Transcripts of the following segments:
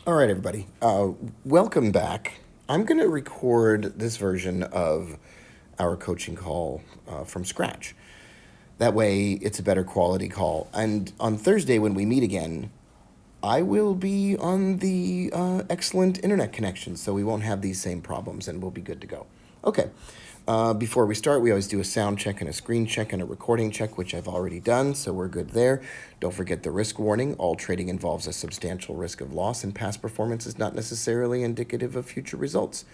All right, everybody. Welcome back. I'm going to record this version of our coaching call from scratch. That way, it's a better quality call. And on Thursday, when we meet again, I will be on the excellent internet connection, so we won't have these same problems and we'll be good to go. Okay. Before we start, we always do a sound check and a screen check and a recording check, which I've already done, so we're good there. Don't forget the risk warning. All trading involves a substantial risk of loss, and past performance is not necessarily indicative of future results.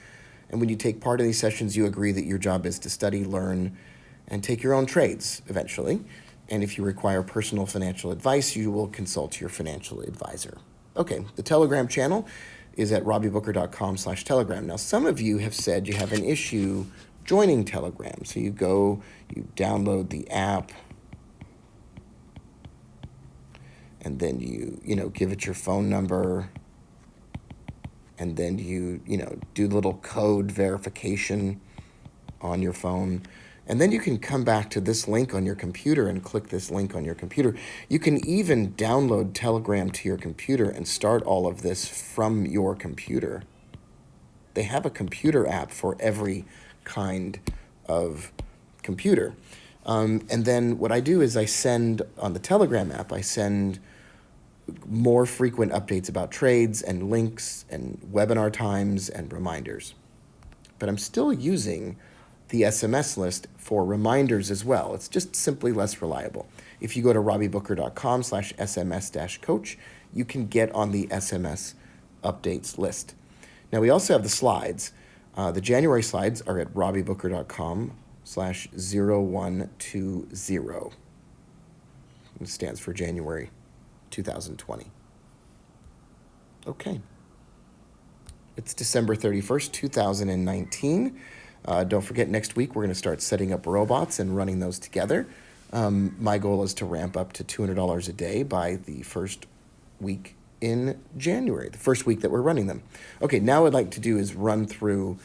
And when you take part in these sessions, you agree that your job is to study, learn, and take your own trades eventually. And if you require personal financial advice, you will consult your financial advisor. Okay, the Telegram channel is at robbiebooker.com/telegram. Now, some of you have said you have an issue joining Telegram. So you download the app, and then you give it your phone number, and then you do little code verification on your phone. And then you can come back to this link on your computer and click this link on your computer. You can even download Telegram to your computer and start all of this from your computer. They have a computer app for every kind of computer. And then what I do is I send, on the Telegram app, I send more frequent updates about trades and links and webinar times and reminders. But I'm still using the SMS list for reminders as well. It's just simply less reliable. If you go to robbiebooker.com/SMS-coach, you can get on the SMS updates list. Now, we also have the slides. The January slides are at robbiebooker.com/0120. It stands for January 2020. Okay. It's December 31st, 2019. Don't forget, next week we're going to start setting up robots and running those together. My goal is to ramp up to $200 a day by the first week in January, the first week that we're running them. Okay, now what I'd like to do is run through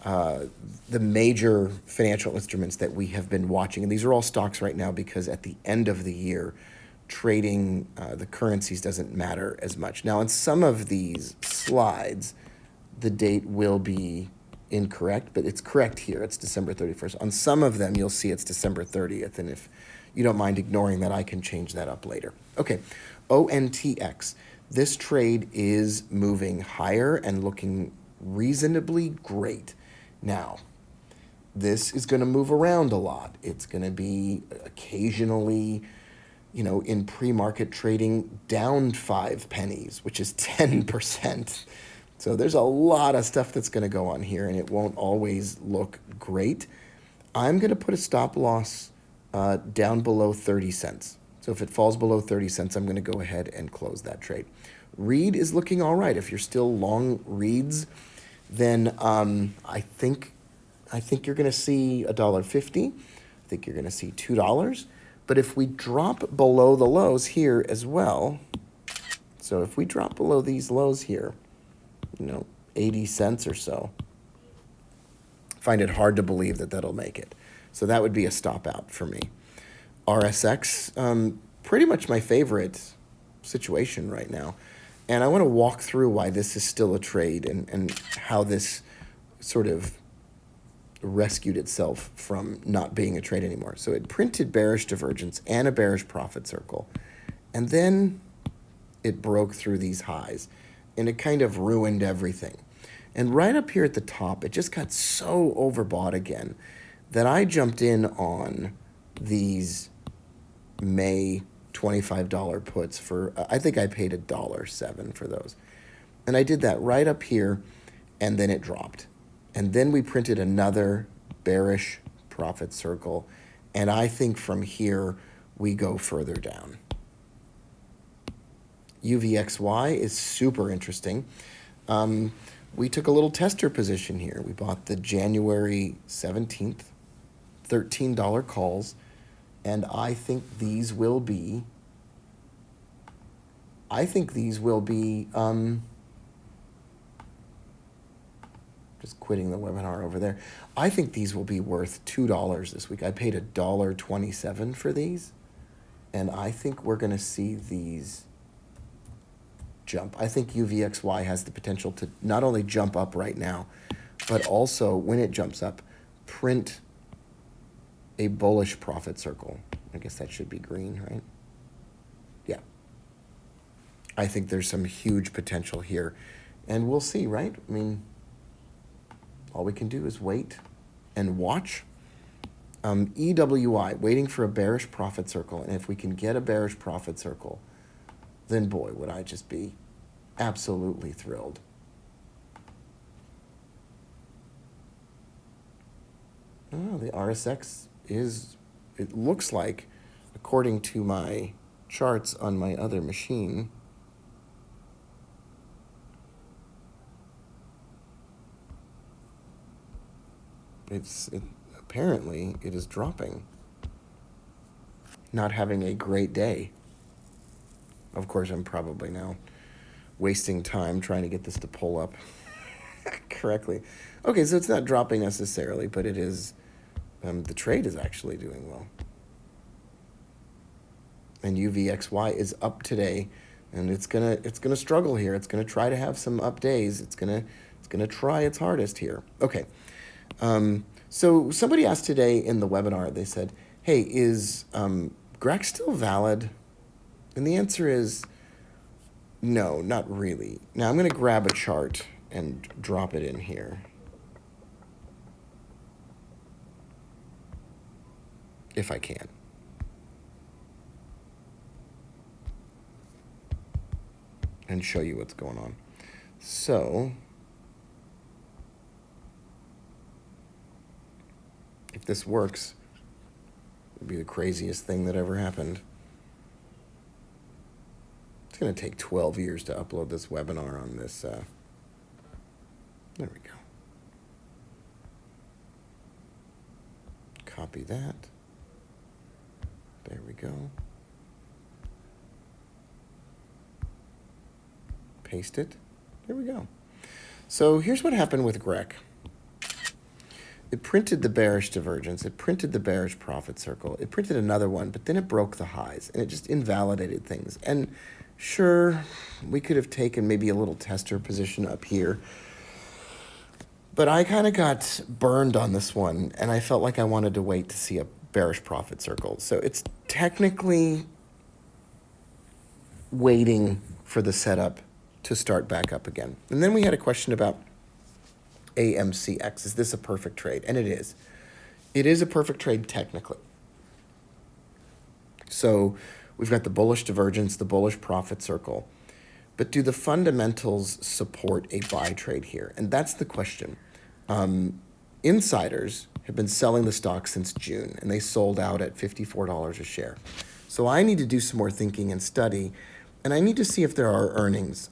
the major financial instruments that we have been watching. And these are all stocks right now because at the end of the year, trading the currencies doesn't matter as much. Now, in some of these slides, the date will be incorrect, but it's correct here. It's December 31st. On some of them, you'll see it's December 30th. And if you don't mind ignoring that, I can change that up later. Okay, ONTX. This trade is moving higher and looking reasonably great. Now, this is going to move around a lot. It's going to be occasionally, in pre-market trading down 5 pennies, which is 10%. So there's a lot of stuff that's going to go on here, and it won't always look great. I'm going to put a stop loss down below 30 cents. So if it falls below 30 cents, I'm going to go ahead and close that trade. Read is looking all right. If you're still long reads, then I think you're going to see $1.50. I think you're going to see $2. But if we drop below the lows here as well, so if we drop below these lows here, 80 cents or so, find it hard to believe that that'll make it. So that would be a stop out for me. RSX, pretty much my favorite situation right now. And I want to walk through why this is still a trade and how this sort of rescued itself from not being a trade anymore. So it printed bearish divergence and a bearish profit circle. And then it broke through these highs. And it kind of ruined everything. And right up here at the top, it just got so overbought again that I jumped in on these May $25 puts for, I think I paid $1.07 for those. And I did that right up here, and then it dropped. And then we printed another bearish profit circle. And I think from here, we go further down. UVXY is super interesting. We took a little tester position here. We bought the January 17th, $13 calls, and I think these will be, just quitting the webinar over there. I think these will be worth $2 this week. I paid $1.27 for these, and I think we're going to see these jump. I think UVXY has the potential to not only jump up right now, but also when it jumps up, print a bullish profit circle. I guess that should be green, right? Yeah. I think there's some huge potential here. And we'll see, right? I mean, all we can do is wait and watch. EWI, waiting for a bearish profit circle. And if we can get a bearish profit circle, then boy, would I just be absolutely thrilled. Oh, the RSX is, it looks like, according to my charts on my other machine, apparently it is dropping. Not having a great day. Of course, I'm probably now wasting time trying to get this to pull up correctly. Okay, so it's not dropping necessarily, but it is, the trade is actually doing well. And UVXY is up today, and it's gonna struggle here. It's gonna try to have some up days. It's gonna try its hardest here. Okay. So somebody asked today in the webinar, they said, hey, is GREC still valid? And the answer is no, not really. Now I'm going to grab a chart and drop it in here. If I can. And show you what's going on. So if this works, it'd be the craziest thing that ever happened. It's going to take 12 years to upload this webinar on this. There we go. Copy that. There we go. Paste it. There we go. So here's what happened with GREC. It printed the bearish divergence. It printed the bearish profit circle. It printed another one, but then it broke the highs, and it just invalidated things. And sure, we could have taken maybe a little tester position up here, but I kind of got burned on this one, and I felt like I wanted to wait to see a bearish profit circle. So it's technically waiting for the setup to start back up again. And then we had a question about AMCX. Is this a perfect trade? And it is. It is a perfect trade technically. So we've got the bullish divergence, the bullish profit circle. But do the fundamentals support a buy trade here? And that's the question. Insiders have been selling the stock since June, and they sold out at $54 a share. So I need to do some more thinking and study, and I need to see if there are earnings.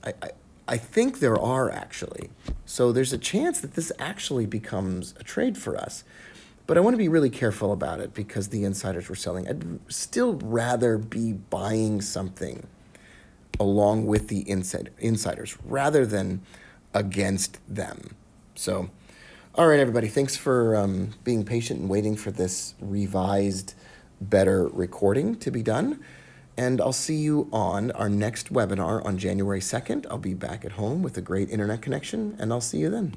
I think there are, actually. So there's a chance that this actually becomes a trade for us. But I want to be really careful about it because the insiders were selling. I'd still rather be buying something along with the insiders rather than against them. So, all right, everybody, thanks for being patient and waiting for this revised, better recording to be done. And I'll see you on our next webinar on January 2nd. I'll be back at home with a great internet connection, and I'll see you then.